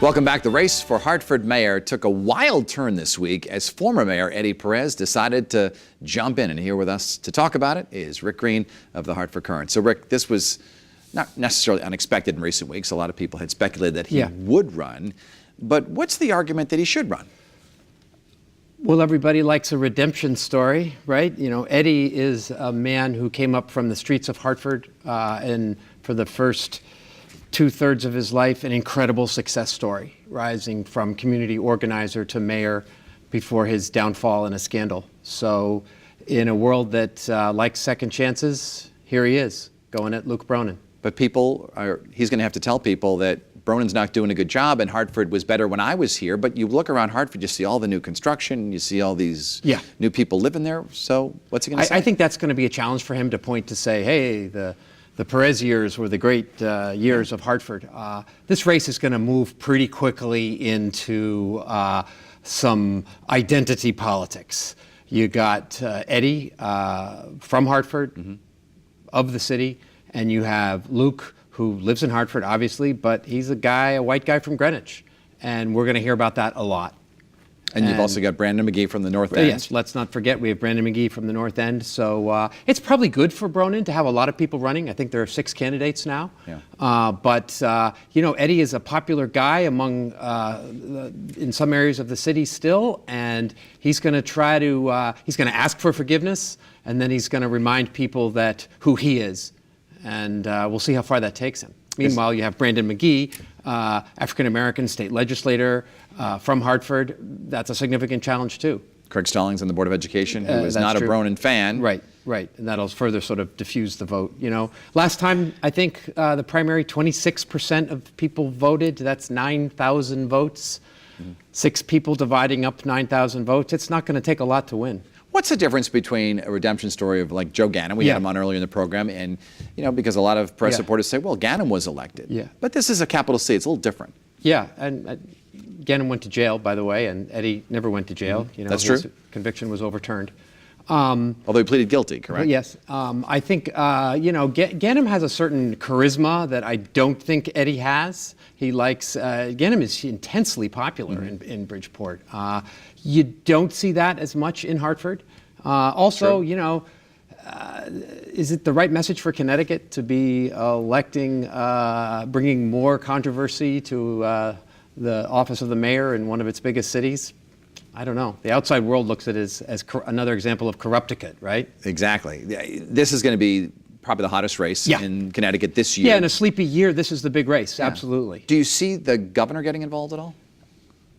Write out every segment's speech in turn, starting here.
Welcome back. The race for Hartford Mayor took a wild turn this week as former Mayor Eddie Perez decided to jump in. And here with us to talk about it is Rick Green of the Hartford Courant. So, Rick, this was not necessarily unexpected in recent weeks. A lot of people had speculated that he would run. But what's the argument that he should run? Well, everybody likes a redemption story, right? You know, Eddie is a man who came up from the streets of Hartford and for the first two-thirds of his life, an incredible success story, rising from community organizer to mayor before his downfall in a scandal. So in a world that likes second chances, here he is, going at Luke Bronin. But he's going to have to tell people that Bronin's not doing a good job and Hartford was better when I was here. But you look around Hartford, you see all the new construction, you see all these new people living there. So what's he going to say? I think that's going to be a challenge for him to point to say, hey, the Perez years were the great years of Hartford. This race is going to move pretty quickly into some identity politics. You got Eddie from Hartford, of the city, and you have Luke, who lives in Hartford, obviously, but he's a white guy from Greenwich. And we're going to hear about that a lot. And you've also got Brandon McGee from the North End. Yes, let's not forget we have Brandon McGee from the North End. So it's probably good for Bronin to have a lot of people running. I think there are 6 candidates now. Yeah. But you know, Eddie is a popular guy among in some areas of the city still, and he's going to try to he's going to ask for forgiveness, and then he's going to remind people that who he is, and we'll see how far that takes him. Meanwhile, you have Brandon McGee, African-American state legislator from Hartford. That's a significant challenge, too. Craig Stallings on the Board of Education, who is not a Bronin fan. Right. And that'll further sort of diffuse the vote. You know, last time, I think the primary, 26% of people voted. That's 9,000 votes. 6 people dividing up 9,000 votes. It's not going to take a lot to win. What's the difference between a redemption story of like Joe Gannon, we had him on earlier in the program, and, you know, because a lot of press supporters say, well, Gannon was elected. Yeah. But this is a capital C. It's a little different. Yeah, and Gannon went to jail, by the way, and Eddie never went to jail. You know, That's his true. Conviction was overturned. Although he pleaded guilty, correct? Yes. I think, you know, Gannon has a certain charisma that I don't think Eddie has. He likes, Gannon is intensely popular in Bridgeport. You don't see that as much in Hartford. Also, you know, is it the right message for Connecticut to be electing, bringing more controversy to the office of the mayor in one of its biggest cities? I don't know. The outside world looks at it as another example of corrupticate, right? Exactly. This is going to be probably the hottest race in Connecticut this year. Yeah, in a sleepy year, this is the big race, absolutely. Do you see the governor getting involved at all?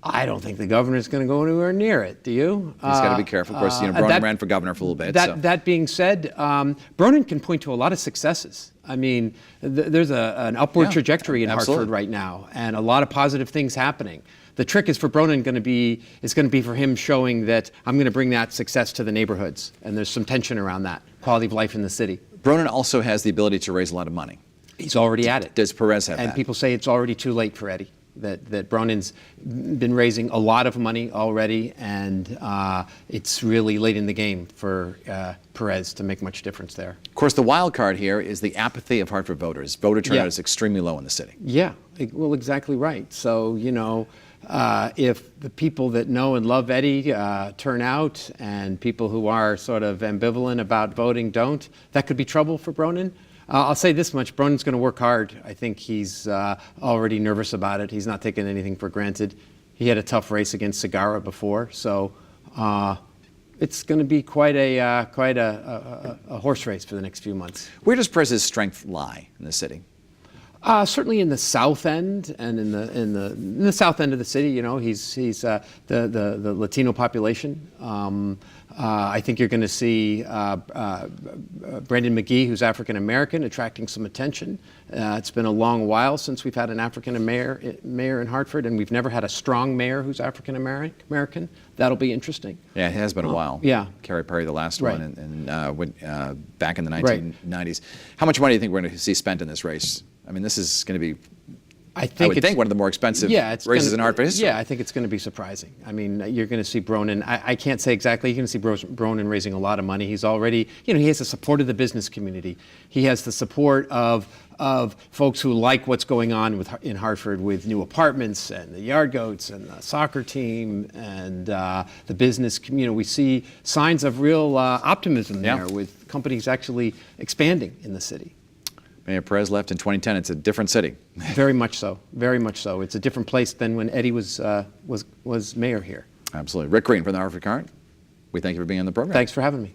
I don't think the governor's going to go anywhere near it. Do you? He's got to be careful. Of course, you know, Bronin ran for governor for a little bit. That being said, Bronin can point to a lot of successes. I mean, there's an upward trajectory in Hartford right now, and a lot of positive things happening. The trick is for Bronin going to be for him showing that I'm going to bring that success to the neighborhoods, and there's some tension around that quality of life in the city. Bronin also has the ability to raise a lot of money. He's already at it. Does Perez have that? And people say it's already too late for Eddie. That Bronin's been raising a lot of money already, and it's really late in the game for Perez to make much difference there. Of course, the wild card here is the apathy of Hartford voters. Voter turnout is extremely low in the city. Yeah, well, exactly right. So, you know, if the people that know and love Eddie turn out, and people who are sort of ambivalent about voting don't, that could be trouble for Bronin. I'll say this much, Bronin's going to work hard. I think he's already nervous about it. He's not taking anything for granted. He had a tough race against Segarra before, so it's going to be quite a horse race for the next few months. Where does Perez's strength lie in the city? Certainly in the south end and in the south end of the city. You know, he's the Latino population. I think you're going to see Brandon McGee, who's African American, attracting some attention. It's been a long while since we've had an African mayor in Hartford, and we've never had a strong mayor who's African American. That'll be interesting. Yeah, it has been a while. Yeah, Carrie Perry, the last one, and back in the 1990s. How much money do you think we're going to see spent in this race? I mean, this is going to be, I would think, one of the more expensive races in Hartford history. Yeah, I think it's going to be surprising. I mean, you're going to see Bronin, I can't say exactly, you're going to see Bronin raising a lot of money. He's already, you know, he has the support of the business community. He has the support of of folks who like what's going on in Hartford with new apartments and the yard goats and the soccer team and the business community. We see signs of real optimism there with companies actually expanding in the city. Mayor Perez left in 2010. It's a different city. Very much so. Very much so. It's a different place than when Eddie was mayor here. Absolutely. Rick Green from the Hartford Courant. We thank you for being on the program. Thanks for having me.